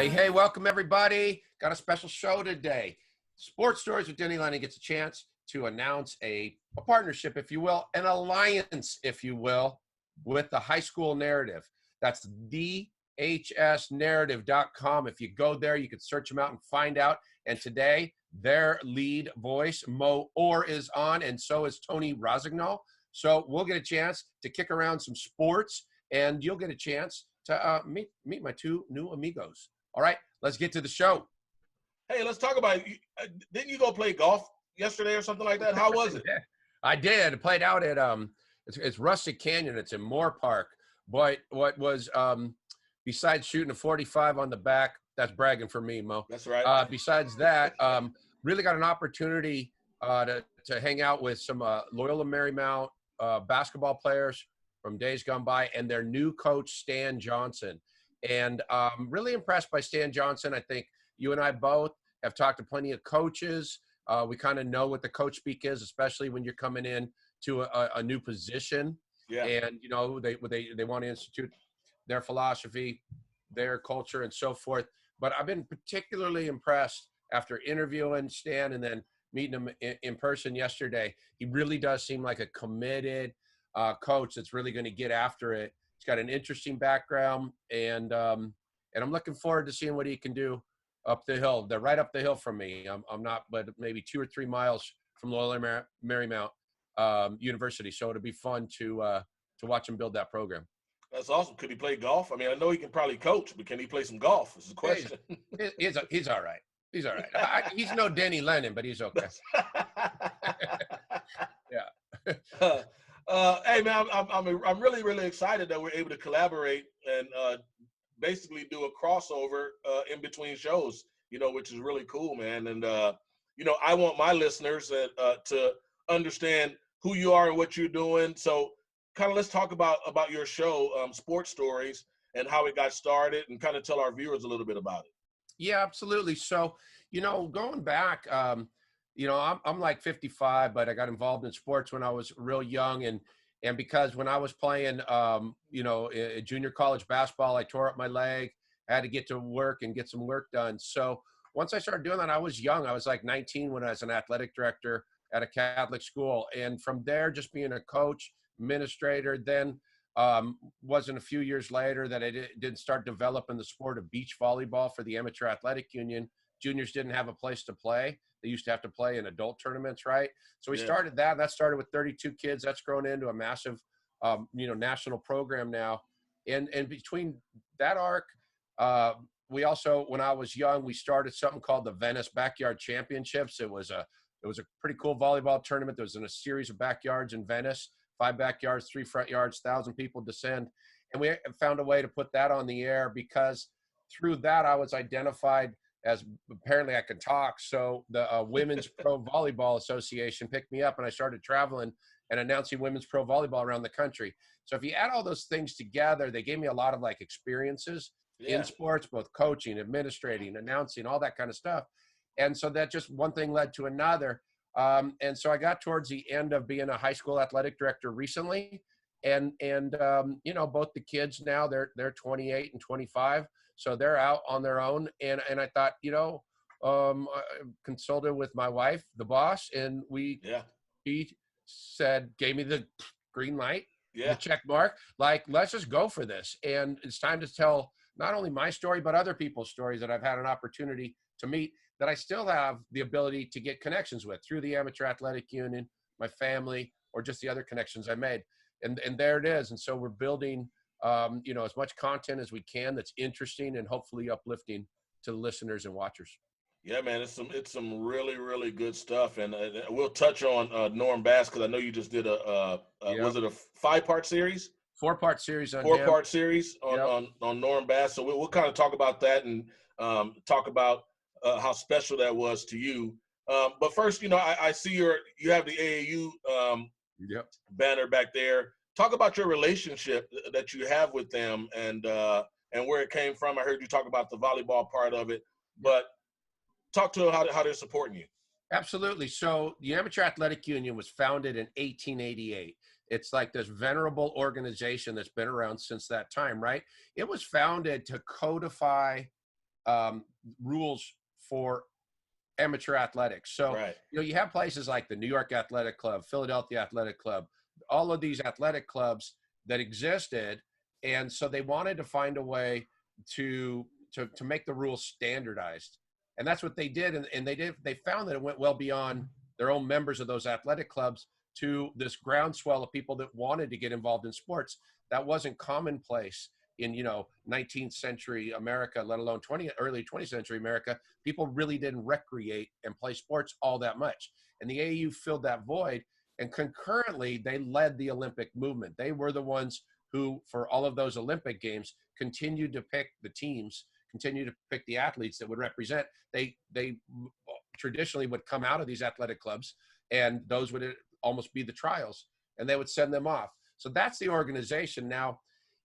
Hey, welcome everybody. Got a special show today. Sports Stories with Denny Lennon gets a chance to announce a partnership, if you will, an alliance, if you will, with the high school narrative. That's dhsnarrative.com. If you go there, you can search them out and find out. And today, their lead voice, Mo Orr, is on, and so is Tony Rosignol. So we'll get a chance to kick around some sports, and you'll get a chance to meet my two new amigos. All right, let's get to the show. Hey, let's talk about it. Didn't you go play golf yesterday or something like that? How was it? I did. I played out at it's Rustic Canyon. It's in Moore Park. But what was besides shooting a 45 on the back, that's bragging for me, Mo. That's right. Besides that, really got an opportunity to hang out with some Loyola Marymount basketball players from days gone by, and their new coach, Stan Johnson. And really impressed by Stan Johnson. I think you and I both have talked to plenty of coaches. We kind of know what the coach speak is, especially when you're coming in to a new position. Yeah. And, you know, they want to institute their philosophy, their culture, and so forth. But I've been particularly impressed after interviewing Stan and then meeting him in person yesterday. He really does seem like a committed coach that's really going to get after it. He's got an interesting background, and I'm looking forward to seeing what he can do up the hill. They're right up the hill from me. I'm not, but maybe 2 or 3 miles from Loyola Marymount University. So it'll be fun to watch him build that program. That's awesome. Could he play golf? I mean, I know he can probably coach, but can he play some golf? Is the question. He's all right. He's all right. He's no Denny Lennon, but he's okay. Yeah. Hey man, I'm really excited that we're able to collaborate and basically do a crossover in between shows, you know, which is really cool, man. And you know, I want my listeners to understand who you are and what you're doing. So kind of let's talk about your show, Sports Stories, and how it got started, and kind of tell our viewers a little bit about it. Yeah, absolutely. So, you know, going back, you know, I'm like 55, but I got involved in sports when I was real young. And because when I was playing, you know, junior college basketball, I tore up my leg. I had to get to work and get some work done. So once I started doing that, I was young. I was like 19 when I was an athletic director at a Catholic school. And from there, just being a coach, administrator, then wasn't a few years later that I didn't start developing the sport of beach volleyball for the Amateur Athletic Union. Juniors didn't have a place to play. They used to have to play in adult tournaments, right? So we started that. That started with 32 kids. That's grown into a massive, you know, national program now. And between that arc, we also, when I was young, we started something called the Venice Backyard Championships. It was a pretty cool volleyball tournament. There was in a series of backyards in Venice, 5 backyards, 3 front yards, 1,000 people descend. And we found a way to put that on the air because through that I was identified as apparently I can talk. So the Women's Pro Volleyball Association picked me up, and I started traveling and announcing women's pro volleyball around the country. So if you add all those things together, they gave me a lot of like experiences in sports, both coaching, administrating, announcing, all that kind of stuff. And so that just one thing led to another. And so I got towards the end of being a high school athletic director recently. And you know, both the kids now, they're 28 and 25. So they're out on their own. And I thought, you know, I consulted with my wife, the boss, and he said, gave me the green light, the check mark, like, let's just go for this. And it's time to tell not only my story, but other people's stories that I've had an opportunity to meet that I still have the ability to get connections with through the Amateur Athletic Union, my family, or just the other connections I made. And there it is. And so we're building, you know, as much content as we can that's interesting and hopefully uplifting to the listeners and watchers. Yeah, man, it's some really good stuff, and we'll touch on Norm Bass because I know you just did was it a 5-part series? 4-part series on 4-part series on Norm Bass. So we'll kind of talk about that and talk about how special that was to you. But first, you know, I see you have the AAU banner back there. Talk about your relationship that you have with them and where it came from. I heard you talk about the volleyball part of it, but talk to how they're supporting you. Absolutely. So the Amateur Athletic Union was founded in 1888. It's like this venerable organization that's been around since that time, right? It was founded to codify rules for amateur athletics. So, Right. you have places like the New York Athletic Club, Philadelphia Athletic Club, all of these athletic clubs that existed. And so they wanted to find a way to make the rules standardized. And that's what they did. And they found that it went well beyond their own members of those athletic clubs to this groundswell of people that wanted to get involved in sports. That wasn't commonplace in 19th century America, let alone early 20th century America. People really didn't recreate and play sports all that much, and the AAU filled that void. And concurrently, they led the Olympic movement. They were the ones who, for all of those Olympic games, continued to pick the teams, continued to pick the athletes that would represent. They traditionally would come out of these athletic clubs, and those would almost be the trials, and they would send them off. So that's the organization. Now,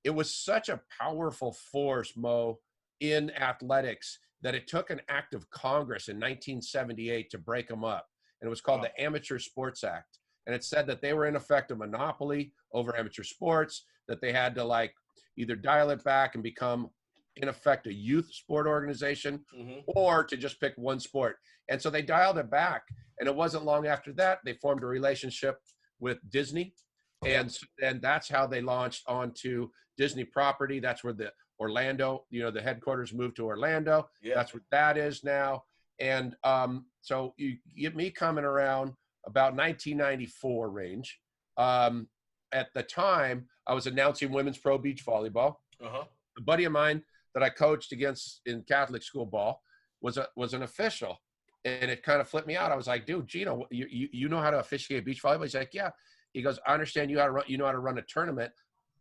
it was such a powerful force, Mo, in athletics that it took an act of Congress in 1978 to break them up. And it was called the Amateur Sports Act. And it said that they were in effect a monopoly over amateur sports, that they had to either dial it back and become in effect a youth sport organization, or to just pick one sport. And so they dialed it back. And it wasn't long after that, they formed a relationship with Disney. And that's how they launched onto Disney property. That's where the Orlando, the headquarters moved to Orlando. Yeah. That's what that is now. And so you get me coming around about 1994 range. At the time, I was announcing women's pro beach volleyball. A buddy of mine that I coached against in Catholic school ball was an official. And it kind of flipped me out. I was like, dude, Gino, you know how to officiate beach volleyball? He's like, yeah. He goes, I understand you know how to run a tournament.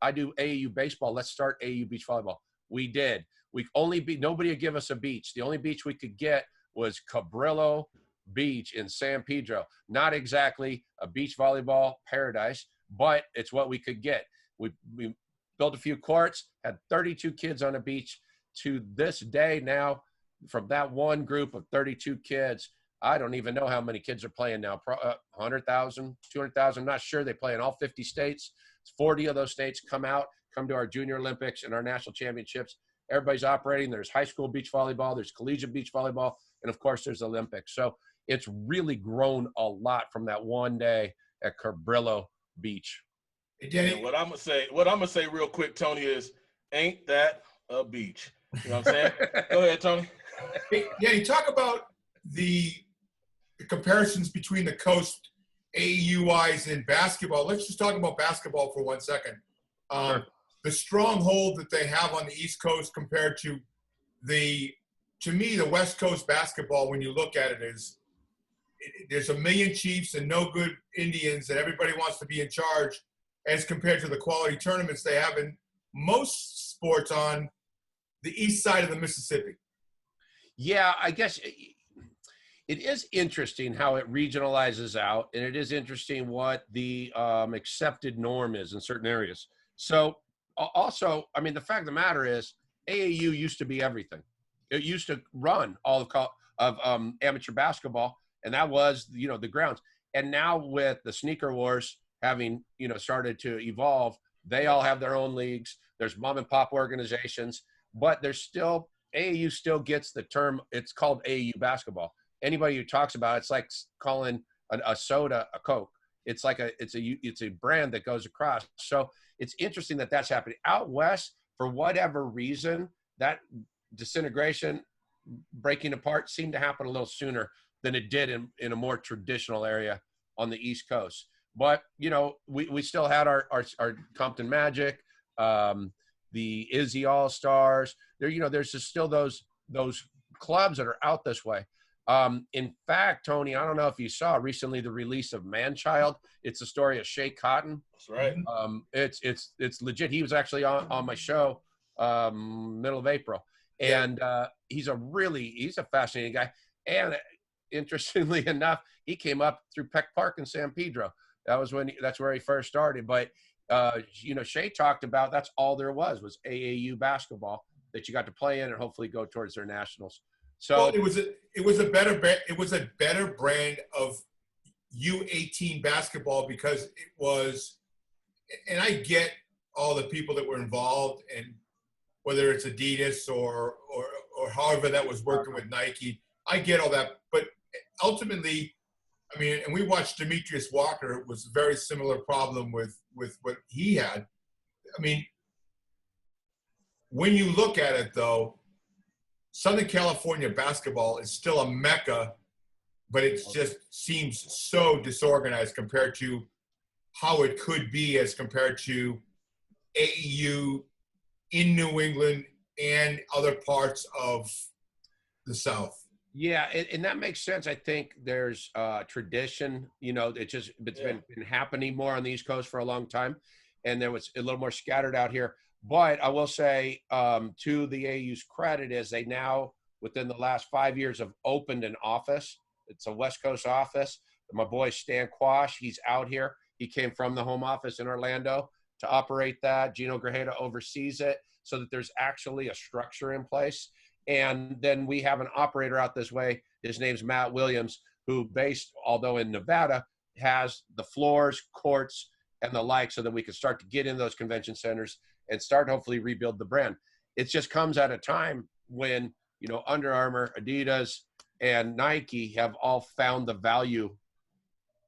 I do AAU baseball. Let's start AAU beach volleyball. We did. Nobody would give us a beach. The only beach we could get was Cabrillo Beach in San Pedro. Not exactly a beach volleyball paradise, but it's what we could get. We built a few courts, had 32 kids on the beach. To this day now, from that one group of 32 kids, I don't even know how many kids are playing now. 100,000, 200,000. I'm not sure. They play in all 50 states. 40 of those states come to our Junior Olympics and our national championships. Everybody's operating. There's high school beach volleyball. There's collegiate beach volleyball. And, of course, there's Olympics. So it's really grown a lot from that one day at Cabrillo Beach. Hey, Denny, what I'm gonna say real quick, Tony, is ain't that a beach? You know what I'm saying? Go ahead, Tony. Hey, Denny, talk about the comparisons between the coast AAUIs in basketball. Let's just talk about basketball for 1 second. Sure. The stronghold that they have on the East Coast compared to me, the West Coast basketball, when you look at it, there's a million Chiefs and no good Indians, and everybody wants to be in charge, as compared to the quality tournaments they have in most sports on the east side of the Mississippi. Yeah, I guess it is interesting how it regionalizes out, and it is interesting what the accepted norm is in certain areas. So also, I mean, the fact of the matter is AAU used to be everything. It used to run all of amateur basketball, and that was, the grounds. And now with the sneaker wars having, started to evolve, they all have their own leagues. There's mom and pop organizations, but there's still, AAU still gets the term, it's called AAU basketball. Anybody who talks about it, it's like calling a soda a Coke. It's like it's a brand that goes across. So it's interesting that that's happening out west. For whatever reason, that disintegration, breaking apart, seemed to happen a little sooner than it did in a more traditional area on the East Coast. But we still had our Compton Magic, the Izzy All Stars. There's just still those clubs that are out this way. In fact, Tony, I don't know if you saw recently the release of Man-Child. It's the story of Shea Cotton. That's right. It's legit. He was actually on my show middle of April, and he's a fascinating guy. And interestingly enough, he came up through Peck Park in San Pedro. That's where he first started. But Shea talked about that's all there was AAU basketball that you got to play in and hopefully go towards their nationals. So it was a better brand of U18 basketball because it was, and I get all the people that were involved, and whether it's Adidas or or however that was working with Nike. I get all that, but ultimately, I mean, and we watched Demetrius Walker. It was a very similar problem with what he had. I mean, when you look at it, though, Southern California basketball is still a mecca, but it just seems so disorganized compared to how it could be as compared to AEU in New England and other parts of the South. Yeah, and that makes sense. I think there's tradition, it's been happening more on the East Coast for a long time, and there was a little more scattered out here. But I will say, to the AU's credit, is they now, within the last 5 years, have opened an office. It's a West Coast office. My boy Stan Quash, he's out here. He came from the home office in Orlando to operate that. Gino Grajeda oversees it so that there's actually a structure in place. And then we have an operator out this way. His name's Matt Williams, who, based, although in Nevada, has the floors, courts, and the like, so that we can start to get in those convention centers and start hopefully rebuild the brand. It just comes at a time when, Under Armour, Adidas, and Nike have all found the value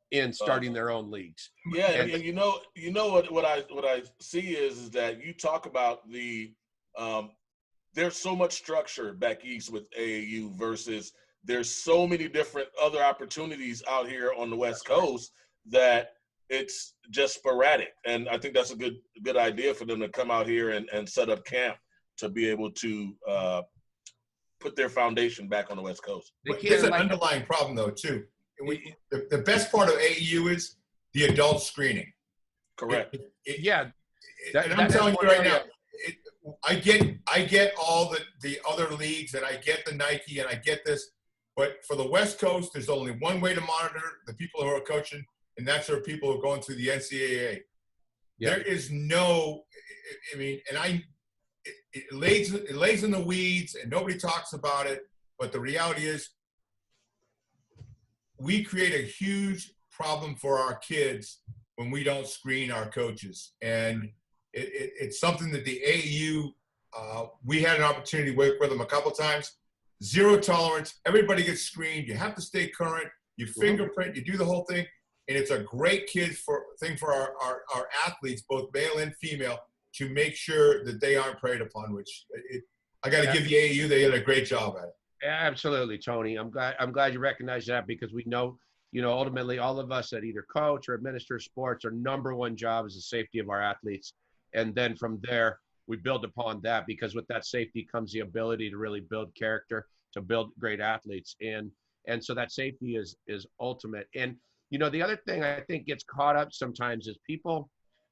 in starting their own leagues. Yeah, and what I see is that you talk about the there's so much structure back east with AAU versus there's so many different other opportunities out here on the West Coast that it's just sporadic. And I think that's a good idea for them to come out here and set up camp to be able to put their foundation back on the West Coast. But there's an underlying problem, though, too. The best part of AEU is the adult screening. Correct. And I'm telling you right now, I get all the other leagues, and I get the Nike, and I get this. But for the West Coast, there's only one way to monitor the people who are coaching, and that's our people who are going through the NCAA. Yeah. There is no, I mean, and it lays in the weeds, and nobody talks about it. But the reality is, we create a huge problem for our kids when we don't screen our coaches. And it's something that the AAU, we had an opportunity to work with them a couple times. Zero tolerance. Everybody gets screened. You have to stay current. You fingerprint. You do the whole thing. And it's a great thing for our athletes, both male and female, to make sure that they aren't preyed upon, which I got to give the AAU, they did a great job at it. Absolutely, Tony. I'm glad you recognize that, because we know, ultimately all of us that either coach or administer sports, our number one job is the safety of our athletes. And then from there, we build upon that, because with that safety comes the ability to really build character, to build great athletes. And so that safety is ultimate. And, the other thing I think gets caught up sometimes is people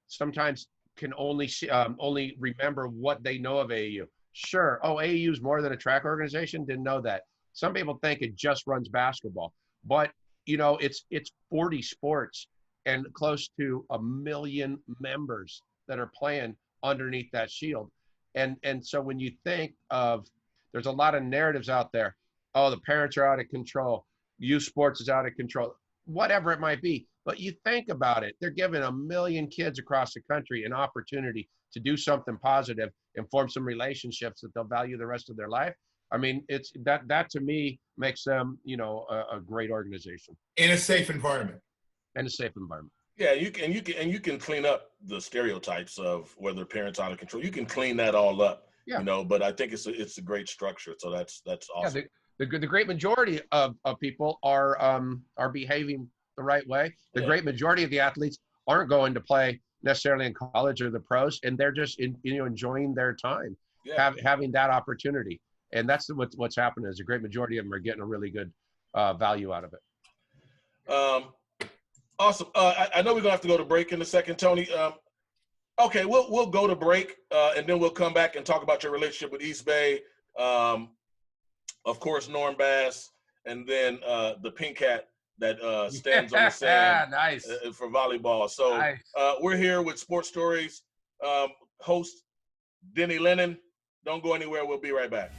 sometimes can only remember what they know of AAU. Sure. Oh, AAU is more than a track organization. Didn't know that. Some people think it just runs basketball, but it's 40 sports and close to 1 million members that are playing underneath that shield. And so when you think of, there's a lot of narratives out there. Oh, the parents are out of control. Youth sports is out of control, whatever it might be. But you think about it, they're giving 1 million kids across the country an opportunity to do something positive and form some relationships that they'll value the rest of their life. I mean, it's that to me makes them, a great organization. In a safe environment. And a safe environment. Yeah, you can clean up the stereotypes of whether parents out of control. You can clean that all up, but I think it's a great structure. So that's awesome. Yeah, the great majority of people are behaving the right way. The great majority of the athletes aren't going to play necessarily in college or the pros, and they're just enjoying their time, having that opportunity. And that's what's happening is a great majority of them are getting a really good value out of it. Awesome. I know we're gonna have to go to break in a second, Tony. Okay, we'll go to break, and then we'll come back and talk about your relationship with East Bay. Of course, Norm Bass, and then the Pink Cat that stands on the sand nice. For volleyball. So nice. We're here with Sports Stories host Denny Lennon. Don't go anywhere. We'll be right back.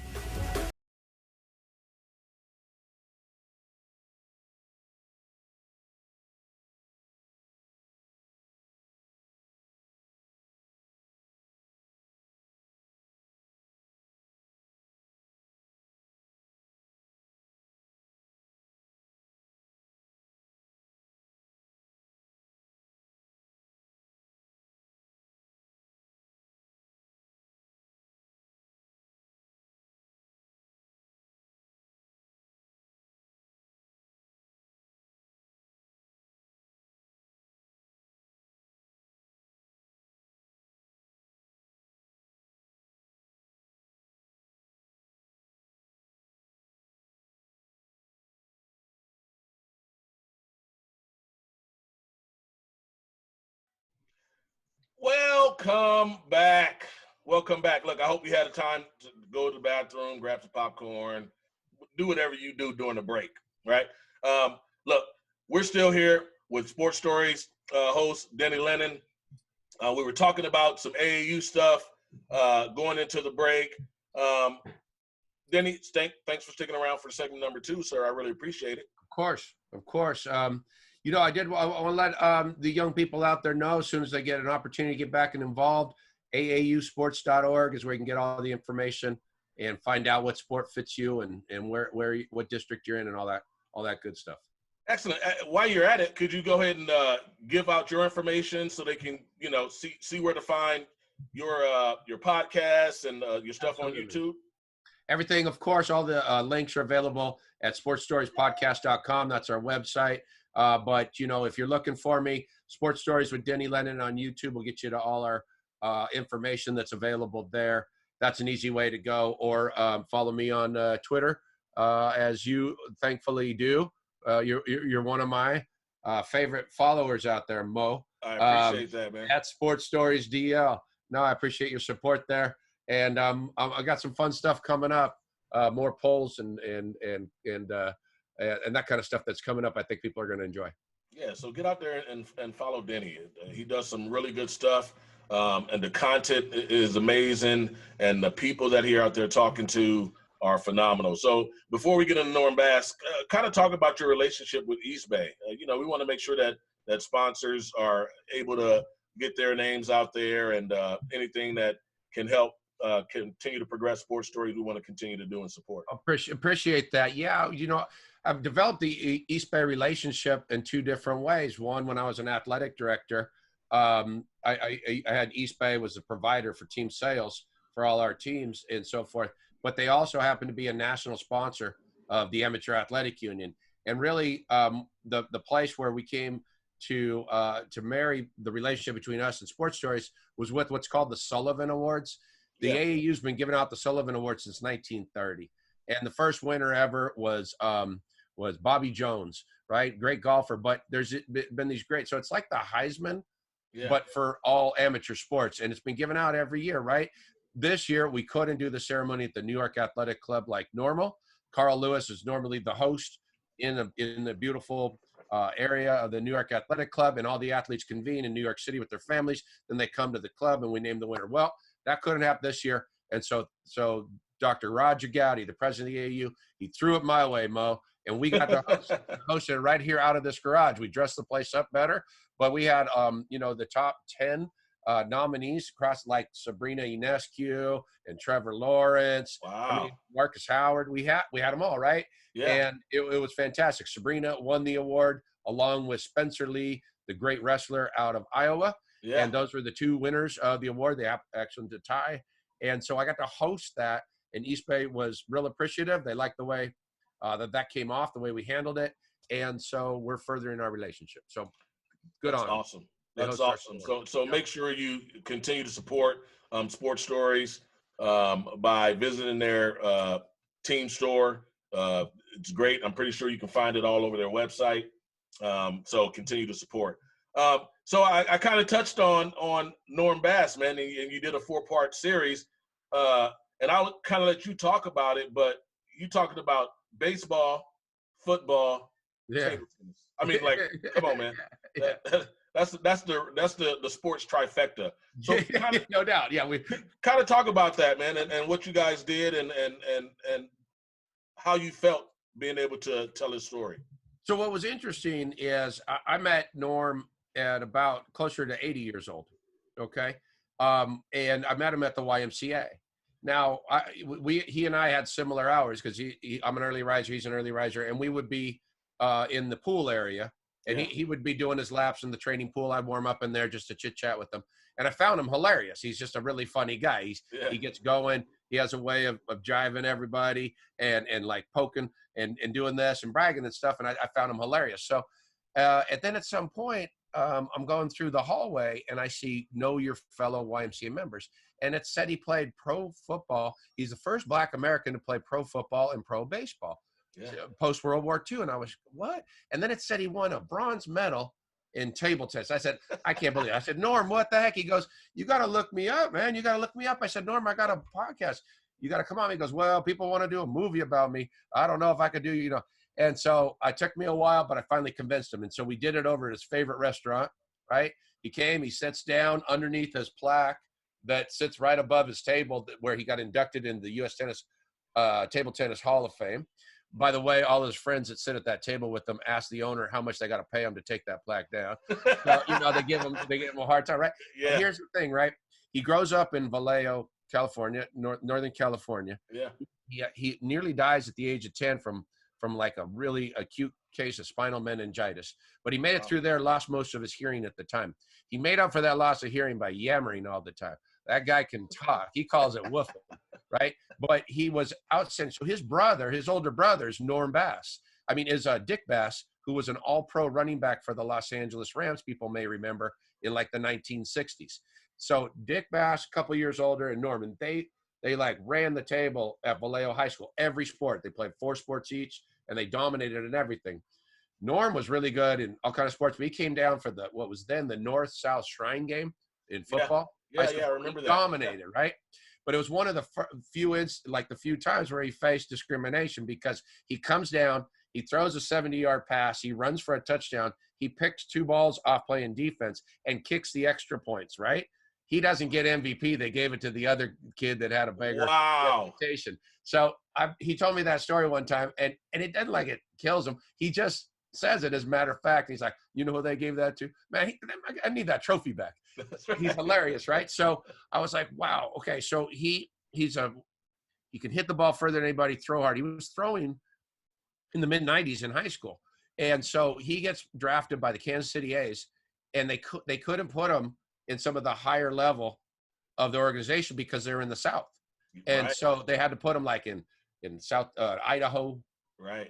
Welcome back. Welcome back. Look, I hope you had a time to go to the bathroom, grab some popcorn, do whatever you do during the break, right? Look, we're still here with Sports Stories host Denny Lennon. We were talking about some AAU stuff going into the break. Denny, thanks for sticking around for segment number 2, sir. I really appreciate it. Of course. You know, I want to let the young people out there know as soon as they get an opportunity to get back and involved, aausports.org is where you can get all the information and find out what sport fits you and what district you're in and all that good stuff. Excellent. While you're at it, could you go ahead and give out your information so they can, see where to find your podcasts and your stuff Absolutely. On YouTube? Everything, of course, all the links are available at sportsstoriespodcast.com. That's our website. But, if you're looking for me, Sports Stories with Denny Lennon on YouTube will get you to all our information that's available there. That's an easy way to go. Or follow me on Twitter, as you thankfully do. You're one of my favorite followers out there, Mo. I appreciate that, man. At Sports Stories DL. No, I appreciate your support there. And I got some fun stuff coming up, more polls and that kind of stuff that's coming up. I think people are going to enjoy. Yeah, so get out there and follow Denny. He does some really good stuff, and the content is amazing, and the people that he out there talking to are phenomenal. So before we get into Norm Bass, kind of talk about your relationship with East Bay. We want to make sure that sponsors are able to get their names out there, and anything that can help continue to progress Sports Stories, we want to continue to do and support. Appreciate that. Yeah, I've developed the East Bay relationship in 2 different ways. One, when I was an athletic director, I had East Bay was the provider for team sales for all our teams and so forth. But they also happen to be a national sponsor of the Amateur Athletic Union. And really, the place where we came to marry the relationship between us and Sports Stories was with what's called the Sullivan Awards. The AAU's been giving out the Sullivan Awards since 1930. And the first winner ever was Bobby Jones, right? Great golfer, but there's been these great. So it's like the Heisman, but for all amateur sports. And it's been given out every year, right? This year, we couldn't do the ceremony at the New York Athletic Club like normal. Carl Lewis is normally the host in the beautiful area of the New York Athletic Club, and all the athletes convene in New York City with their families. Then they come to the club, and we name the winner. Well, that couldn't happen this year. And so Dr. Roger Gowdy, the president of the AAU, he threw it my way, Mo, and we got to host it right here out of this garage. We dressed the place up better, but we had, the top 10 nominees across, like Sabrina Ionescu and Trevor Lawrence. Wow. Marcus Howard. We had them all, right? Yeah. And it was fantastic. Sabrina won the award along with Spencer Lee, the great wrestler out of Iowa. Yeah. And those were the 2 winners of the award. They actually to tie. And so I got to host that, and East Bay was real appreciative. They liked the way that came off, the way we handled it. And so we're furthering our relationship. So good on. Awesome. That's awesome. So make sure you continue to support Sports Stories by visiting their team store. It's great. I'm pretty sure you can find it all over their website. So continue to support. So I kind of touched on Norm Bass, man, and you did a 4-part series. And I'll kind of let you talk about it, but you talking about baseball, football, table tennis. I mean, like, come on, man. That's the sports trifecta. So no doubt. Yeah, we kind of talk about that, man, and what you guys did and how you felt being able to tell his story. So what was interesting is I met Norm at about closer to 80 years old. Okay. And I met him at the YMCA. Now he and I had similar hours because I'm an early riser. He's an early riser. And we would be in the pool area. And he would be doing his laps in the training pool. I'd warm up in there just to chit chat with him. And I found him hilarious. He's just a really funny guy. He gets going. He has a way of jiving everybody and like poking and doing this and bragging and stuff. And I found him hilarious. So and then at some point, I'm going through the hallway and I see know your fellow YMCA members. And it said he played pro football. He's the first Black American to play pro football and pro baseball. Post World War II. And I was, what? And then it said he won a bronze medal in table tennis. I said, I can't believe it. I said, Norm, what the heck? He goes, you got to look me up, man. You got to look me up. I said, Norm, I got a podcast. You got to come on. He goes, well, people want to do a movie about me. I don't know if I could do, you know. And so it took me a while, but I finally convinced him. And so we did it over at his favorite restaurant, right? He came, he sits down underneath his plaque that sits right above his table where he got inducted in the U.S. Table Tennis Hall of Fame. By the way, all his friends that sit at that table with them ask the owner how much they got to pay him to take that plaque down. So, you know, they give him a hard time, right? Yeah. And here's the thing, right? He grows up in Vallejo, California, Northern California. Yeah. He nearly dies at the age of 10 from like a really acute case of spinal meningitis. But he made it through there, lost most of his hearing at the time. He made up for that loss of hearing by yammering all the time. That guy can talk. He calls it woofing, right? But he was outstanding. So his older brother is Norm Bass. I mean, is Dick Bass, who was an all-pro running back for the Los Angeles Rams, people may remember, in like the 1960s. So Dick Bass, a couple years older, and Norm, and they like ran the table at Vallejo High School. Every sport. They played 4 sports each, and they dominated in everything. Norm was really good in all kinds of sports, but he came down for what was then the North-South Shrine game in football. Yeah, I remember that. Dominated, right? But it was one of the few times where he faced discrimination because he comes down, he throws a 70-yard pass, he runs for a touchdown, he picks 2 balls off playing defense and kicks the extra points, right? He doesn't get MVP. They gave it to the other kid that had a bigger reputation. So he told me that story one time, and it doesn't like it kills him. He just says it as a matter of fact. He's like, you know who they gave that to? Man, I need that trophy back. Right. He's hilarious, right? So I was like, wow, okay. So he can hit the ball further than anybody, throw hard. He was throwing in the mid-90s in high school. And so he gets drafted by the Kansas City A's, and they couldn't put him in some of the higher level of the organization because they're in the South. And so they had to put him like in South Idaho,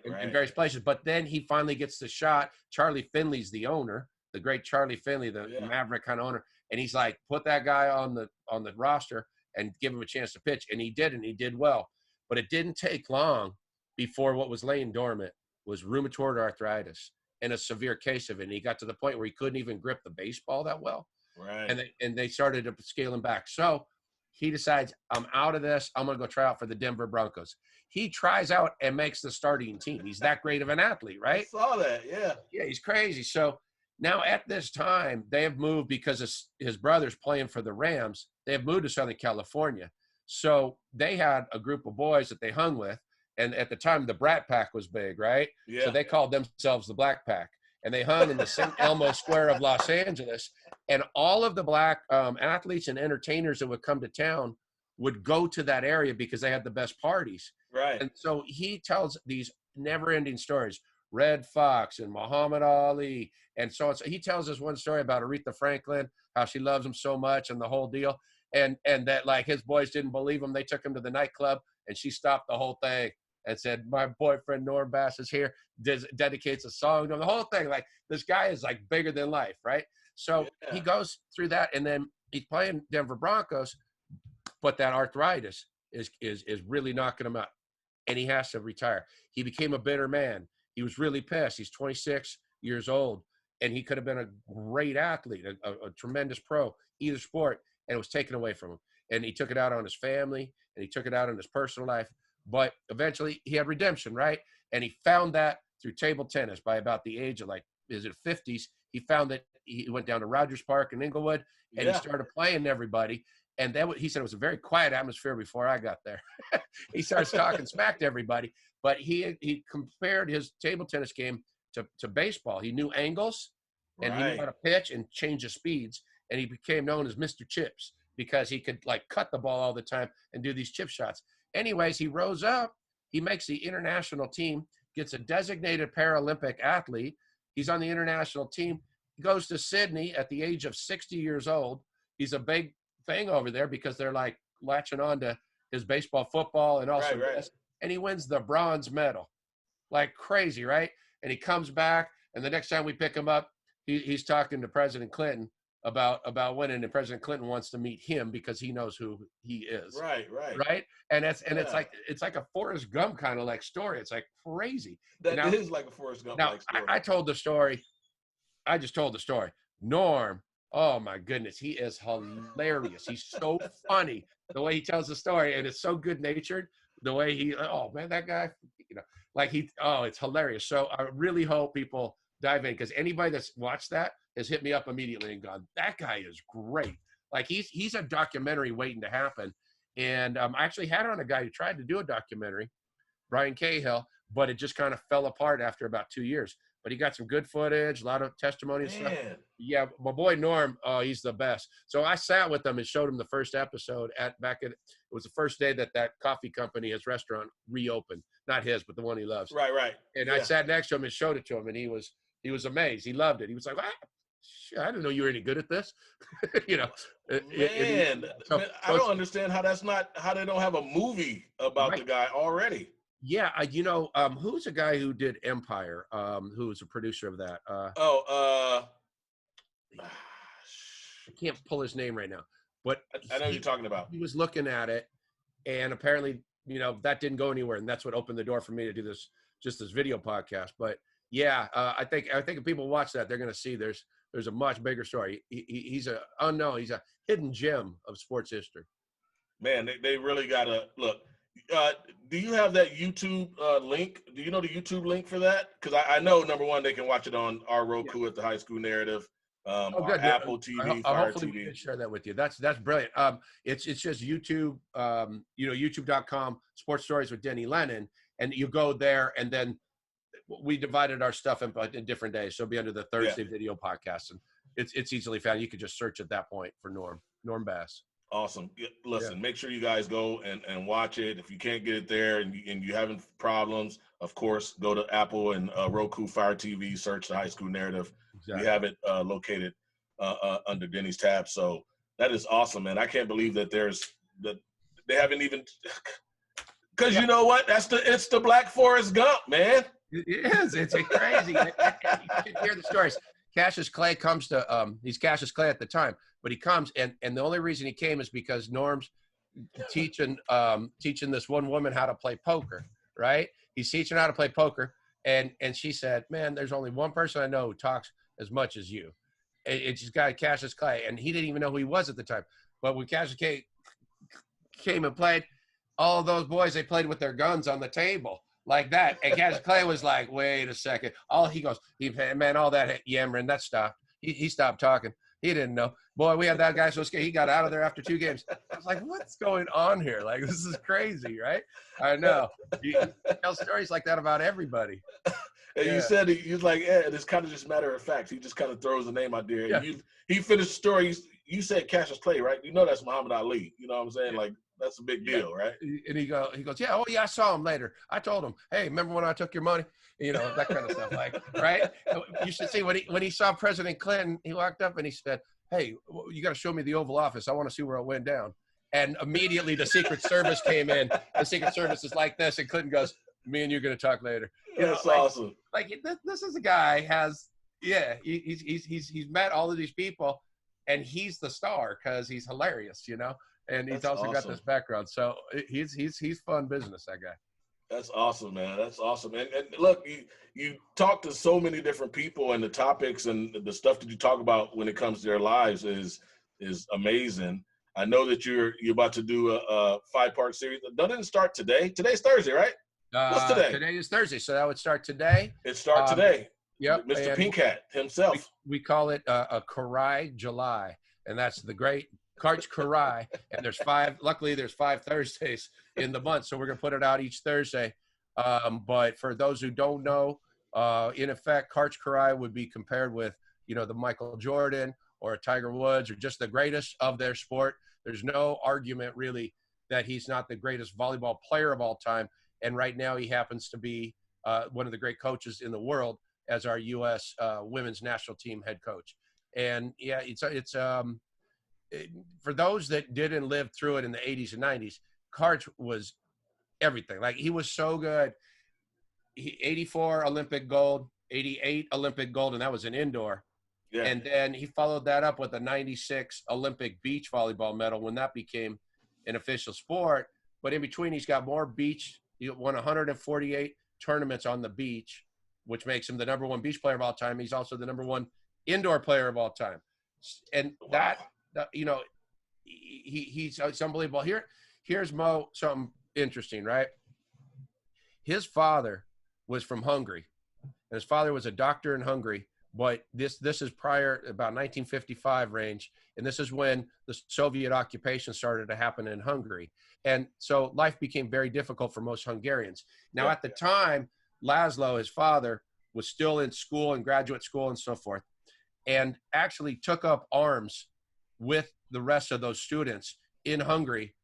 in various places. But then he finally gets the shot. Charlie Finley's the owner, the great Charlie Finley, the Maverick kind of owner. And he's like, put that guy on the roster and give him a chance to pitch. And he did, and he did well. But it didn't take long before what was laying dormant was rheumatoid arthritis and a severe case of it. And he got to the point where he couldn't even grip the baseball that well. Right. And they started to scale him back. So he decides, I'm out of this. I'm going to go try out for the Denver Broncos. He tries out and makes the starting team. He's that great of an athlete, right? I saw that, yeah. Yeah, he's crazy. So now at this time, they have moved because his brother's playing for the Rams. They have moved to Southern California. So they had a group of boys that they hung with. And at the time, the Brat Pack was big, right? Yeah. So they called themselves the Black Pack. And they hung in the St. Elmo Square of Los Angeles. And all of the black athletes and entertainers that would come to town would go to that area because they had the best parties. Right. And so he tells these never-ending stories. Red Fox and Muhammad Ali and so on. So he tells us one story about Aretha Franklin, how she loves him so much and the whole deal. And that, like, his boys didn't believe him. They took him to the nightclub, and she stopped the whole thing and said, my boyfriend Norm Bass is here, dedicates a song to him, the whole thing. Like, this guy is like bigger than life, right? So he goes through that, and then he's playing Denver Broncos, but that arthritis is really knocking him out, and he has to retire. He became a bitter man. He was really pissed. He's 26 years old, and he could have been a great athlete, a tremendous pro, either sport, and it was taken away from him. And he took it out on his family, and he took it out on his personal life. But eventually he had redemption, right? And he found that through table tennis by about the age of 50s. He found that he went down to Rogers Park in Inglewood, and he started playing everybody. And then he said it was a very quiet atmosphere before I got there. He starts talking smack to everybody. But he compared his table tennis game to baseball. He knew angles, and he knew how to pitch and change the speeds. And he became known as Mr. Chips because he could cut the ball all the time and do these chip shots. Anyways, he rose up. He makes the international team, gets a designated Paralympic athlete. He's on the international team. He goes to Sydney at the age of 60 years old. He's a big thing over there because they're latching on to his baseball, football, and also this. And he wins the bronze medal. Like crazy, right? And he comes back, and the next time we pick him up, he's talking to President Clinton about winning, and President Clinton wants to meet him because he knows who he is. Right. And it's like a Forrest Gump kind of story. It's like crazy. That is like a Forrest Gump story. I told the story. I just told the story. Norm, oh my goodness, he is hilarious. He's so funny the way he tells the story, and it's so good natured. The way he, oh man, that guy, like it's hilarious. So I really hope people dive in, because anybody that's watched that has hit me up immediately and gone, that guy is great. Like he's a documentary waiting to happen. And I actually had on a guy who tried to do a documentary, Brian Cahill, but it just kind of fell apart after about 2 years. But he got some good footage, a lot of testimony and stuff. Yeah, my boy Norm, he's the best. So I sat with him and showed him the first episode it was the first day that coffee company, his restaurant, reopened. Not his, but the one he loves. Right. And I sat next to him and showed it to him, and he was amazed. He loved it. He was like, I didn't know you were any good at this. Man, I don't understand how they don't have a movie about the guy already. Yeah, who's a guy who did Empire? Who was a producer of that? I can't pull his name right now, but I know you're talking about. He was looking at it, and apparently, that didn't go anywhere, and that's what opened the door for me to do this video podcast. But yeah, I think if people watch that, they're going to see there's a much bigger story. He's a hidden gem of sports history. Man, they really got to look. Do you have that YouTube link? Do you know the YouTube link for that? Because I know, number one, they can watch it on our Roku at the High School Narrative, our Apple TV, Fire hopefully TV. We can share that with you. That's brilliant. It's just YouTube, YouTube.com, Sports Stories with Denny Lennon, and you go there, and then we divided our stuff in different days. So it'll be under the Thursday video podcast, and it's easily found. You could just search at that point for Norm Bass. Awesome. Listen, make sure you guys go and watch it. If you can't get it there and you having problems, of course, go to Apple and Roku, Fire TV, search the High School Narrative. Exactly. We have it located under Denny's tab. So that is awesome, man. I can't believe that they haven't even, because you know what? It's the Black Forrest Gump, man. It is. It's crazy. You can hear the stories. Cassius Clay comes to he's Cassius Clay at the time, but he comes and the only reason he came is because Norm's teaching this one woman how to play poker, right? He's teaching her how to play poker, and she said, "Man, there's only one person I know who talks as much as you." It's this guy Cassius Clay, and he didn't even know who he was at the time. But when Cassius Clay came and played, all of those boys, they played with their guns on the table. Like that. And Cassius Clay was like, wait a second. All that yammering, that stopped. He stopped talking. He didn't know. Boy, we had that guy so scared. He got out of there after 2 games. I was like, what's going on here? Like, this is crazy, right? I know. You tell stories like that about everybody. And you said he was like, it's kind of just matter of fact. He just kind of throws the name out there. Yeah. He finished the story. You said Cassius Clay, right? You know that's Muhammad Ali. You know what I'm saying? Like, that's a big deal, right? And he goes, I saw him later. I told him, hey, remember when I took your money? That kind of stuff, like, right? You should see when he saw President Clinton, he walked up and he said, hey, you got to show me the Oval Office. I want to see where it went down. And immediately the Secret Service came in. The Secret Service is like this, and Clinton goes, me and you are going to talk later. That's awesome. Like this is a guy he's met all of these people, and he's the star because he's hilarious, And he's also got this background. So he's fun business, that guy. That's awesome, man. That's awesome. And look, you talk to so many different people, and the topics and the stuff that you talk about when it comes to their lives is amazing. I know that you're about to do a 5-part series. Doesn't it start today? Today's Thursday, right? What's today? Today is Thursday, so that would start today. It starts today. Yep. Mr. Pink Hat himself. We call it a Karai July, and that's the great Karch Karai, and there's 5. Luckily, there's 5 Thursdays in the month, so we're gonna put it out each Thursday. But for those who don't know, in effect, Karch Karai would be compared with the Michael Jordan or a Tiger Woods or just the greatest of their sport. There's no argument really that he's not the greatest volleyball player of all time, and right now he happens to be one of the great coaches in the world as our U.S. Women's national team head coach. And yeah, it's for those that didn't live through it in the 80s and 90s, Karch was everything. Like, he was so good. 84 Olympic gold, 88 Olympic gold, and that was an indoor. Yeah. And then he followed that up with a 96 Olympic beach volleyball medal when that became an official sport. But in between, he's got more beach. He won 148 tournaments on the beach, which makes him the #1 beach player of all time. He's also the #1 indoor player of all time. And that, you know, he's unbelievable. Here's Mo, something interesting, right? His father was from Hungary, and his father was a doctor in Hungary. But this is prior, about 1955 range, and this is when the Soviet occupation started to happen in Hungary. And so life became very difficult for most Hungarians. Now, at the time, Laszlo, his father, was still in school and graduate school and so forth, and actually took up arms with the rest of those students in Hungary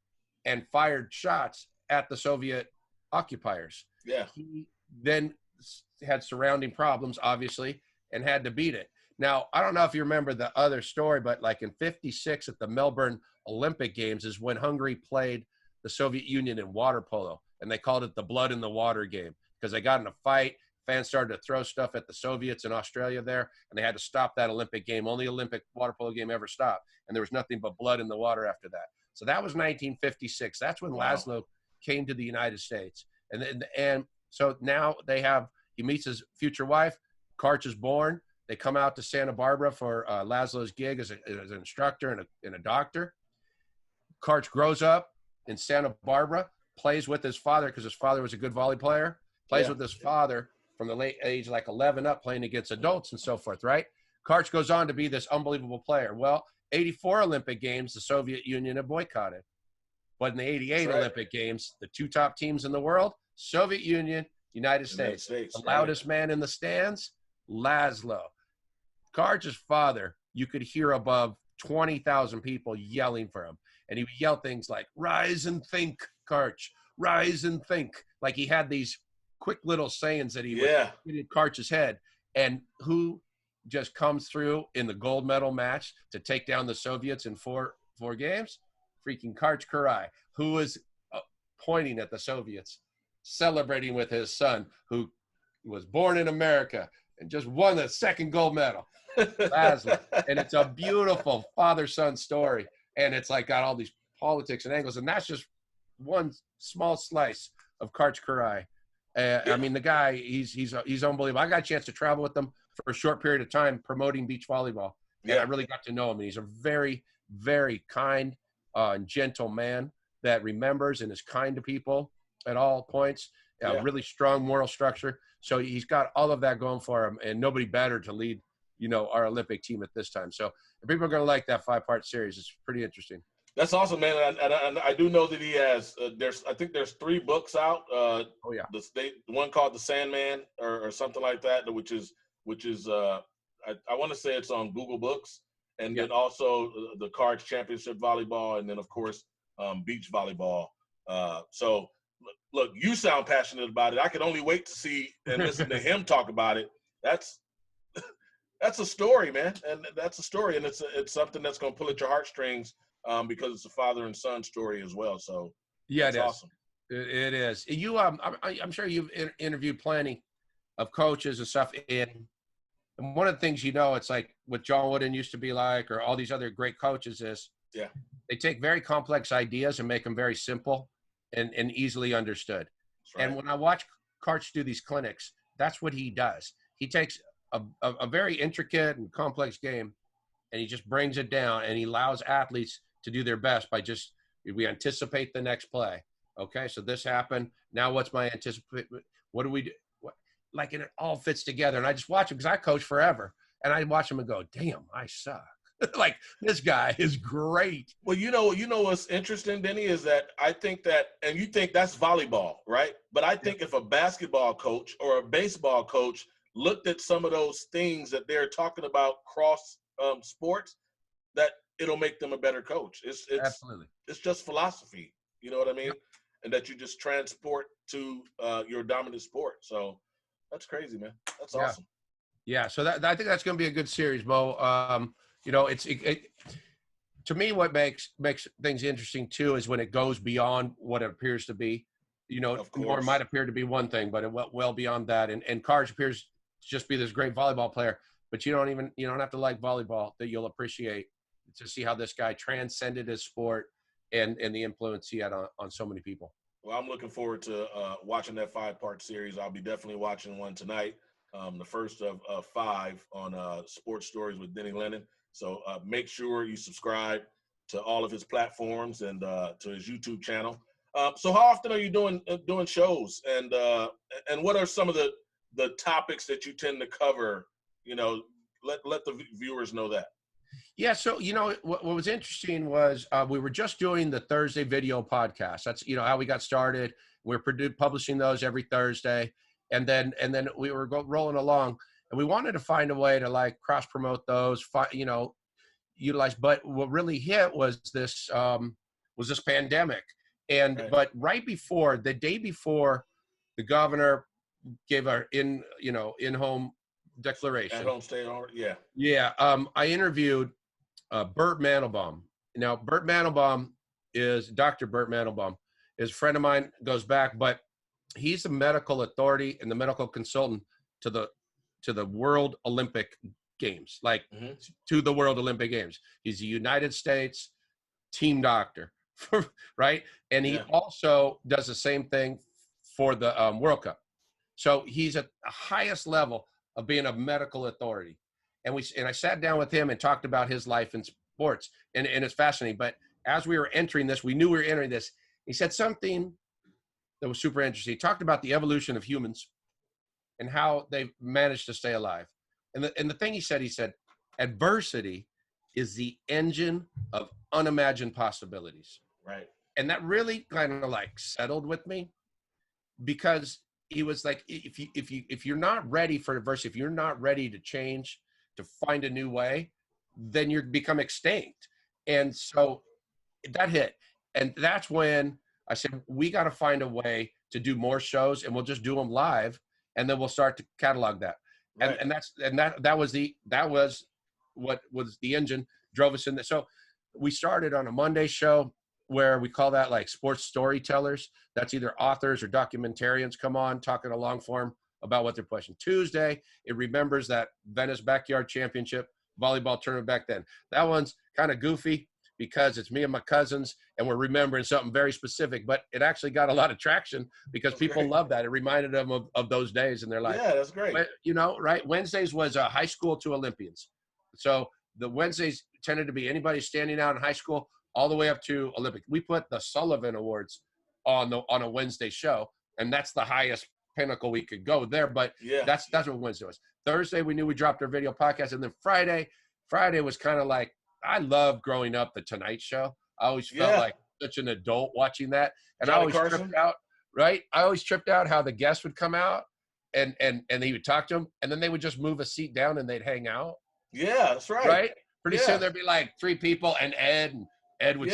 and fired shots at the Soviet occupiers. Yeah. He then had surrounding problems, obviously, and had to beat it. Now, I don't know if you remember the other story, but like in 56 at the Melbourne Olympic Games is when Hungary played the Soviet Union in water polo, and they called it the blood in the water game because they got in a fight. Fans started to throw stuff at the Soviets in Australia there, and they had to stop that Olympic game. Only Olympic water polo game ever stopped, and there was nothing but blood in the water after that. So that was 1956. That's when Laszlo came to the United States. And so now he meets his future wife. Karch is born. They come out to Santa Barbara for Laszlo's gig as an instructor and a doctor. Karch grows up in Santa Barbara, plays with his father because his father was a good volley player, plays with his father from the late age, like 11 up, playing against adults and so forth, right? Karch goes on to be this unbelievable player. Well, 84 Olympic Games, the Soviet Union had boycotted. But in the 88 Olympic Games, the two top teams in the world, Soviet Union, United States. The loudest man in the stands, Laszlo. Karch's father, you could hear above 20,000 people yelling for him. And he would yell things like, "Rise and think, Karch, rise and think." Like he had these quick little sayings that he would put in Karch's head. And who just comes through in the gold medal match to take down the Soviets in four games? Freaking Karch Kurai, who was pointing at the Soviets, celebrating with his son, who was born in America and just won the second gold medal. Laszlo. And it's a beautiful father-son story. And it's like got all these politics and angles. And that's just one small slice of Karch Kurai. I mean, the guy, he's unbelievable. I got a chance to travel with him for a short period of time promoting beach volleyball. And I really got to know him. And he's a very, very kind and gentle man that remembers and is kind to people at all points. Really strong moral structure. So he's got all of that going for him, and nobody better to lead, our Olympic team at this time. So if people are going to like that 5-part series, it's pretty interesting. That's awesome, man. And I do know that he has. I think there's 3 books out. The one called The Sandman or something like that, which is I want to say it's on Google Books, and then also the Karch Championship Volleyball, and then of course beach volleyball. So look, you sound passionate about it. I can only wait to see and listen to him talk about it. That's a story, man, and that's a story, and it's something that's going to pull at your heartstrings because it's a father and son story as well. So it's awesome. It is. You, I'm sure you've interviewed plenty of coaches and stuff, and one of the things it's like what John Wooden used to be like, or all these other great coaches is they take very complex ideas and make them very simple and easily understood. Right. And when I watch Karch do these clinics, that's what he does. He takes a very intricate and complex game, and he just brings it down, and he allows athletes to do their best by we anticipate the next play. Okay, so this happened. Now what's my anticipate? What do we do? And it all fits together. And I just watch him because I coach forever, and I watch him and go, "Damn, I suck." Like, this guy is great. Well, what's interesting, Denny, is that I think that, and you think that's volleyball, right? But I think if a basketball coach or a baseball coach looked at some of those things that they're talking about cross sports, that it'll make them a better coach. It's Absolutely. It's just philosophy. You know what I mean? Yep. And that you just transport to your dominant sport. So that's crazy, man. That's awesome. Yeah. So I think that's going to be a good series, Mo. To me, what makes things interesting too is when it goes beyond what it appears to be. Or it might appear to be one thing, but it went well beyond that. And Karch appears to just be this great volleyball player, but you don't have to like volleyball that you'll appreciate to see how this guy transcended his sport and the influence he had on so many people. Well, I'm looking forward to watching that 5-part series. I'll be definitely watching one tonight. the first of 5 on Sports Stories with Denny Lennon. So make sure you subscribe to all of his platforms and to his YouTube channel. So how often are you doing shows, and what are some of the topics that you tend to cover? Let the viewers know that. Yeah, so what was interesting was we were just doing the Thursday video podcast. That's how we got started. We're publishing those every Thursday, and then we were rolling along, and we wanted to find a way to like cross promote those, utilize. But what really hit was this pandemic, and Right. But the day before, the governor gave our in-home declaration. At home stay on, yeah. Yeah, I interviewed Burt Mantelbaum. Now, Dr. Burt Mantelbaum is a friend of mine, goes back, but he's the medical authority and the medical consultant to the World Olympic Games, to the World Olympic Games. He's a United States team doctor, right? And he also does the same thing for the World Cup. So he's at the highest level of being a medical authority. And I sat down with him and talked about his life in sports, and it's fascinating. But as we were entering this, we knew we were entering this. He said something that was super interesting. He talked about the evolution of humans and how they've managed to stay alive. And the thing he said, adversity is the engine of unimagined possibilities. Right. And that really kind of like settled with me, because he was like, if you're not ready for adversity, if you're not ready to change, to find a new way, then you become extinct. And so that hit. And that's when I said, we got to find a way to do more shows, and we'll just do them live, and then we'll start to catalog that. Right. And that was what was the engine drove us in there. So we started on a Monday show where we call that like sports storytellers. That's either authors or documentarians come on talking a long form about what they're pushing. Tuesday, it remembers that Venice Backyard Championship volleyball tournament back then. That one's kind of goofy because it's me and my cousins, and we're remembering something very specific, but it actually got a lot of traction because people love that. It reminded them of those days in their life. Yeah, that's great. Right? Wednesdays was high school to Olympians. So the Wednesdays tended to be anybody standing out in high school all the way up to Olympic. We put the Sullivan Awards on a Wednesday show, and that's the highest pinnacle we could go there. But that's what Wednesday was. Thursday, we knew we dropped our video podcast, and then Friday was kind of like, I loved growing up the Tonight Show. I always felt like such an adult watching that, and Johnny I always Carson. tripped out. Right, I always tripped out how the guests would come out, and he would talk to them, and then they would just move a seat down and they'd hang out. Yeah, that's right. Right. Pretty soon there'd be like 3 people, and Ed would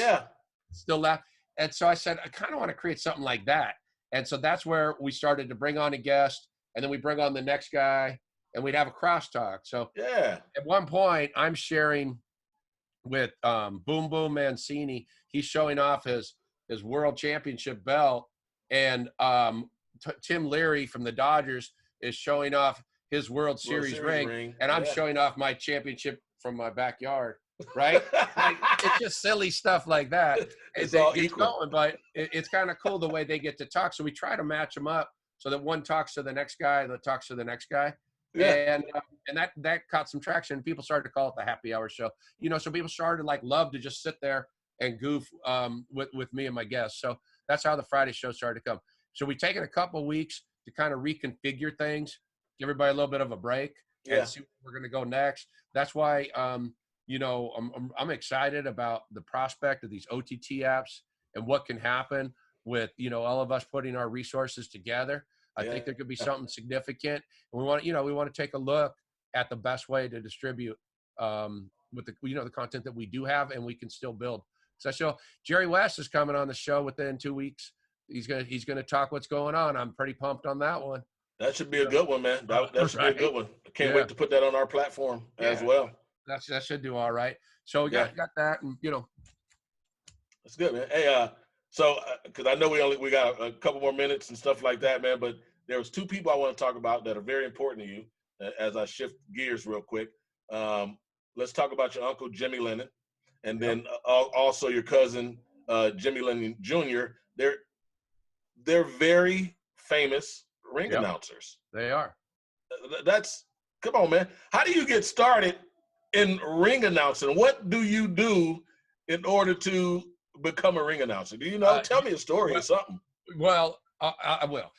still laugh. And so I said, I kind of want to create something like that. And so that's where we started to bring on a guest, and then we bring on the next guy, and we'd have a crosstalk. So at one point, I'm sharing with Boom Boom Mancini. He's showing off his world championship belt, and Tim Leary from the Dodgers is showing off his World Series ring, and I'm showing off my championship from my backyard. Right? Like, it's just silly stuff like that. It's all equal. Going, but it's kind of cool the way they get to talk. So we try to match them up so that one talks to the next guy, that talks to the next guy. Yeah. And that caught some traction. People started to call it the happy hour show. So people started like love to just sit there and goof with me and my guests. So that's how the Friday show started to come. So we've taken a couple weeks to kind of reconfigure things, give everybody a little bit of a break, and see where we're going to go next. That's why I'm excited about the prospect of these OTT apps and what can happen with all of us putting our resources together. I think there could be something significant, and we want to take a look at the best way to distribute with the content that we do have, and we can still build. So Jerry West is coming on the show within 2 weeks. He's gonna talk what's going on. I'm pretty pumped on that one. That should be a good one, man. That should be a good one. I can't wait to put that on our platform as well. That should do all right. So we got that, and that's good, man. Hey, so because I know we got a couple more minutes and stuff like that, man. But there was 2 people I want to talk about that are very important to you. As I shift gears real quick, let's talk about your uncle Jimmy Lennon, and then also your cousin Jimmy Lennon Jr. They're very famous ring announcers. They are. That's come on, man. How do you get started in ring announcing? What do you do in order to become a ring announcer? Do you know? Tell me a story or something. Well, I will.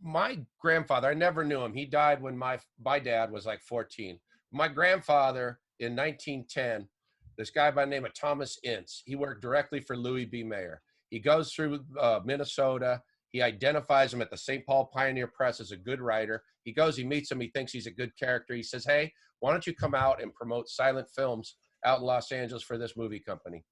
My grandfather, I never knew him. He died when my dad was like 14. My grandfather in 1910, this guy by the name of Thomas Ince, he worked directly for Louis B. Mayer. He goes through Minnesota. He identifies him at the St. Paul Pioneer Press as a good writer. He goes, he meets him. He thinks he's a good character. He says, hey, why don't you come out and promote silent films out in Los Angeles for this movie company?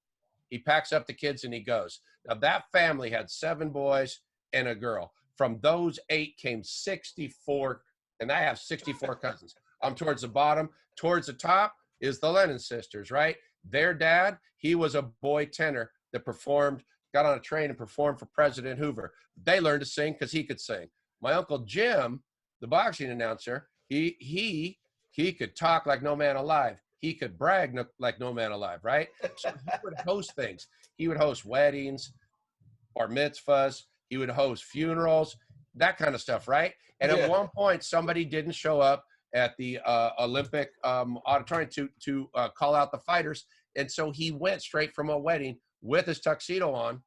He packs up the kids and he goes. Now, that family had 7 boys and a girl. From those 8 came 64, and I have 64 cousins. I'm towards the bottom. Towards the top is the Lennon sisters, right? Their dad, he was a boy tenor that performed, got on a train and performed for President Hoover. They learned to sing because he could sing. My Uncle Jim, the boxing announcer, he could talk like no man alive. He could brag like no man alive, right? So he would host things. He would host weddings, bar mitzvahs. He would host funerals, that kind of stuff, right? And at one point, somebody didn't show up at the Olympic auditorium to call out the fighters. And so he went straight from a wedding with his tuxedo on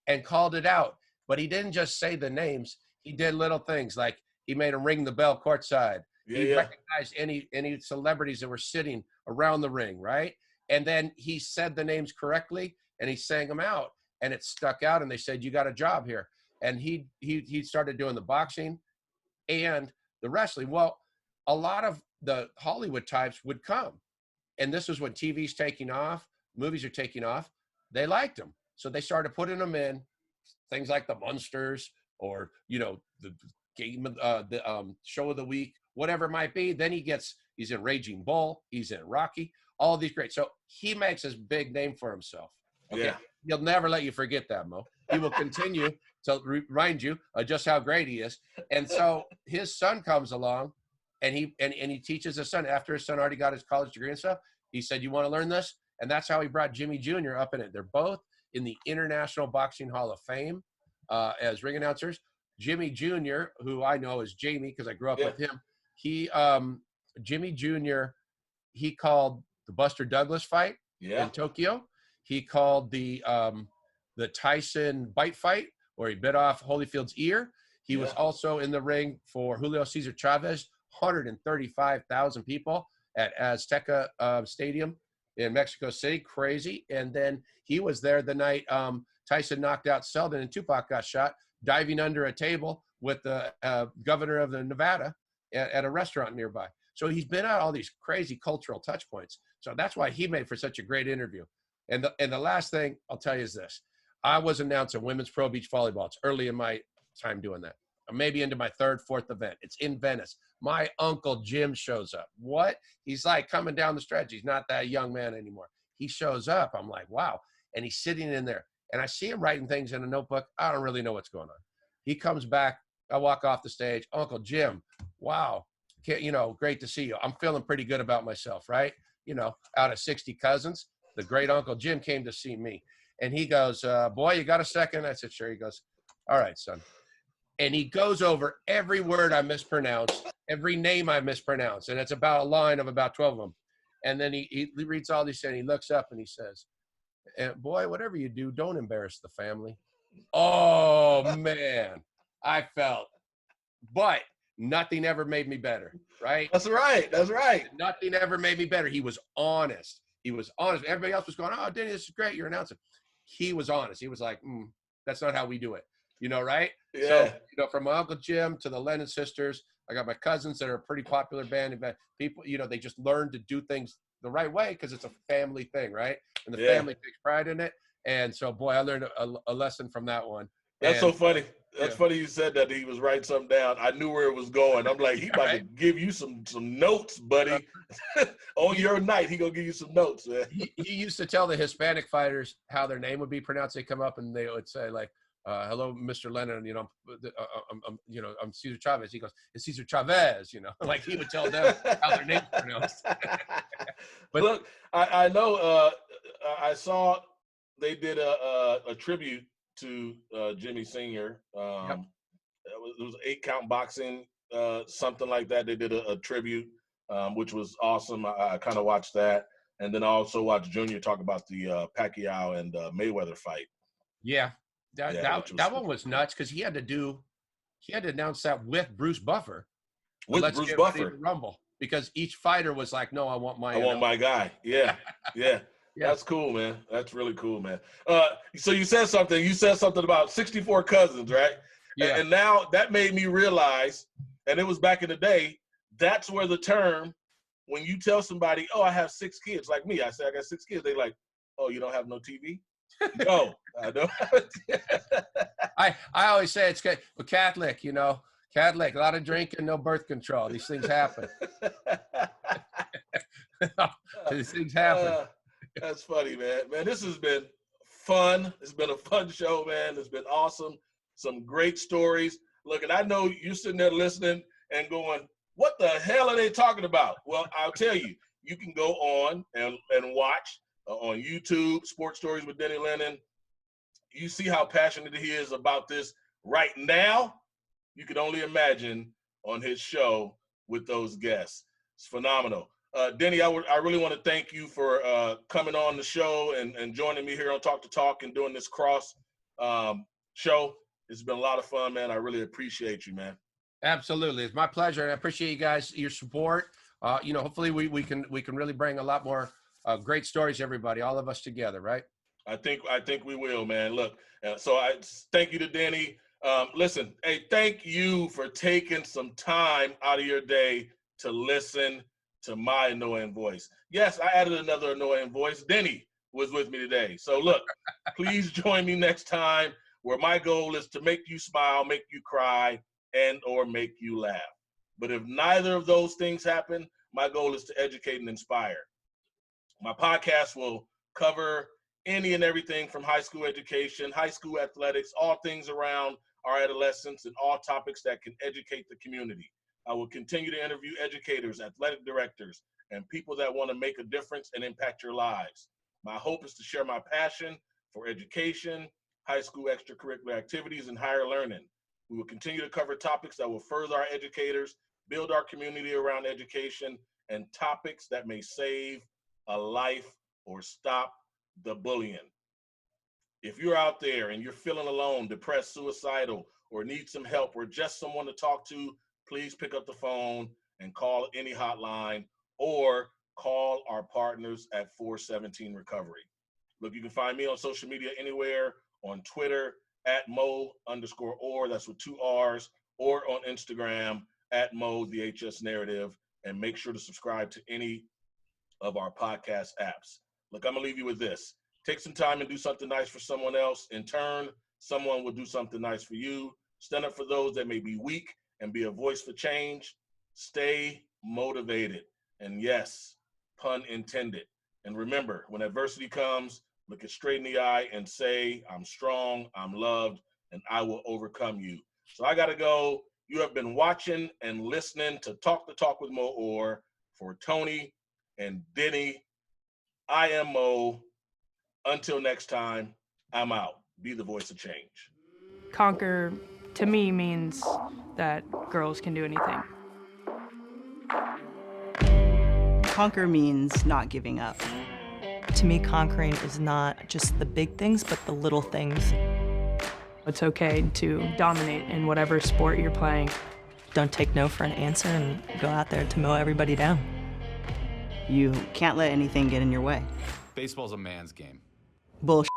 and called it out. But he didn't just say the names. He did little things like he made them ring the bell courtside. He recognized any celebrities that were sitting around the ring, right? And then he said the names correctly and he sang them out. And it stuck out and they said, you got a job here. And he started doing the boxing and the wrestling. Well, a lot of the Hollywood types would come. And this was when TV's taking off, movies are taking off. They liked him. So they started putting them in things like the Munsters or, you know, the game of the show of the week, whatever it might be. Then he's in Raging Bull. He's in Rocky, all these great. So he makes his big name for himself. Okay. Yeah. He'll never let you forget that, Mo. He will continue to remind you of just how great he is. And so his son comes along and he teaches his son after his son already got his college degree and stuff. He said, you want to learn this? And that's how he brought Jimmy Jr. up in it. They're both in the International Boxing Hall of Fame as ring announcers. Jimmy Jr., who I know as Jamie because I grew up with him, Jimmy Jr., he called the Buster Douglas fight in Tokyo. He called the Tyson bite fight where he bit off Holyfield's ear. He was also in the ring for Julio Cesar Chavez, 135,000 people at Azteca Stadium in Mexico City. Crazy. And then he was there the night Tyson knocked out Selden and Tupac got shot, diving under a table with the governor of the Nevada at a restaurant nearby. So he's been at all these crazy cultural touch points. So that's why he made for such a great interview. And the last thing I'll tell you is this. I was announcing women's pro beach volleyball. It's early in my time doing that. I'm maybe into my 3rd, 4th event. It's in Venice. My Uncle Jim shows up. What? He's like coming down the stretch. He's not that young man anymore. He shows up. I'm like, wow. And he's sitting in there. And I see him writing things in a notebook. I don't really know what's going on. He comes back. I walk off the stage. Uncle Jim, wow. Great to see you. I'm feeling pretty good about myself, right? Out of 60 cousins, the great Uncle Jim came to see me. And he goes, boy, you got a second? I said, sure. He goes, all right, son. And he goes over every word I mispronounced, every name I mispronounced. And it's about a line of about 12 of them. And then he reads all these and he looks up and he says, boy, whatever you do, don't embarrass the family. Oh, man, I felt. But nothing ever made me better, right? That's right. That's right. Nothing ever made me better. He was honest. Everybody else was going, oh, Denny, this is great. You're announcing. He was honest. He was like, that's not how we do it. Right? Yeah. So, from my Uncle Jim to the Lennon sisters, I got my cousins that are a pretty popular band. People, they just learn to do things the right way because it's a family thing, right? And the family takes pride in it. And so, boy, I learned a lesson from that one. That's so funny. That's funny you said that he was writing something down. I knew where it was going. I'm like, he about to give you some notes, buddy. On your night, he gonna give you some notes, man. He used to tell the Hispanic fighters how their name would be pronounced. They come up and they would say like, hello, Mr. Lennon, I'm Cesar Chavez. He goes, it's Cesar Chavez, like he would tell them how their name's pronounced. But look, I know I saw they did a tribute to Jimmy Sr. It was 8-count boxing something like that. They did a tribute, which was awesome. I kind of watched that. And then I also watched Junior talk about the Pacquiao and Mayweather fight. Yeah, that one was nuts because he had to announce that with Bruce Buffer. With Bruce Buffer. Rumble, because each fighter was like, no, I want my guy. Yeah. Yeah. That's cool, man. That's really cool, man. So you said something about 64 cousins, right? Yeah. And now that made me realize, and it was back in the day, that's where the term, when you tell somebody, oh, I have 6 kids, like me, I say I got 6 kids, they like, oh, you don't have no TV? No, I don't have I always say it's good. Well, Catholic, Catholic, a lot of drinking, no birth control. These things happen. These things happen. That's funny, man. Man, this has been fun. It's been a fun show, man. It's been awesome. Some great stories. Look, and I know you're sitting there listening and going, what the hell are they talking about? Well, I'll tell you, you can go on and watch on YouTube, Sports Stories with Denny Lennon. You see how passionate he is about this right now. You can only imagine on his show with those guests. It's phenomenal. Denny, I really want to thank you for coming on the show and joining me here on Talk to Talk and doing this cross show. It's been a lot of fun, man. I really appreciate you, man. Absolutely. It's my pleasure. And I appreciate you guys, your support. Hopefully we can really bring a lot more great stories to everybody, all of us together, right? I think we will, man. Look, so I thank you to Denny. Listen, hey, thank you for taking some time out of your day to listen to my annoying voice. Yes, I added another annoying voice. Denny was with me today. So look, please join me next time, where my goal is to make you smile, make you cry, and or make you laugh. But if neither of those things happen, my goal is to educate and inspire. My podcast will cover any and everything from high school education, high school athletics, all things around our adolescents, and all topics that can educate the community. I will continue to interview educators, athletic directors, and people that want to make a difference and impact your lives. My hope is to share my passion for education, high school extracurricular activities, and higher learning. We will continue to cover topics that will further our educators, build our community around education, and topics that may save a life or stop the bullying. If you're out there and you're feeling alone, depressed, suicidal, or need some help, or just someone to talk to, please pick up the phone and call any hotline, or call our partners at 417 Recovery. Look, you can find me on social media anywhere, on Twitter at Mo_or, that's with 2 R's, or on Instagram at Mo, the HS Narrative, and make sure to subscribe to any of our podcast apps. Look, I'm gonna leave you with this. Take some time and do something nice for someone else. In turn, someone will do something nice for you. Stand up for those that may be weak and be a voice for change. Stay motivated. And yes, pun intended. And remember, when adversity comes, look it straight in the eye and say, I'm strong, I'm loved, and I will overcome you. So I gotta go. You have been watching and listening to Talk the Talk with Mo Orr. For Tony and Denny, I am Mo. Until next time, I'm out. Be the voice of change. Conquer, to me, means that girls can do anything. Conquer means not giving up. To me, conquering is not just the big things, but the little things. It's okay to dominate in whatever sport you're playing. Don't take no for an answer and go out there to mow everybody down. You can't let anything get in your way. Baseball's a man's game. Bullshit.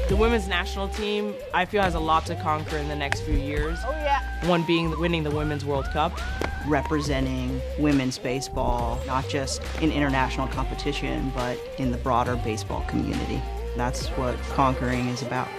The women's national team, I feel, has a lot to conquer in the next few years. Oh, yeah. One being winning the Women's World Cup. Representing women's baseball, not just in international competition, but in the broader baseball community. That's what conquering is about.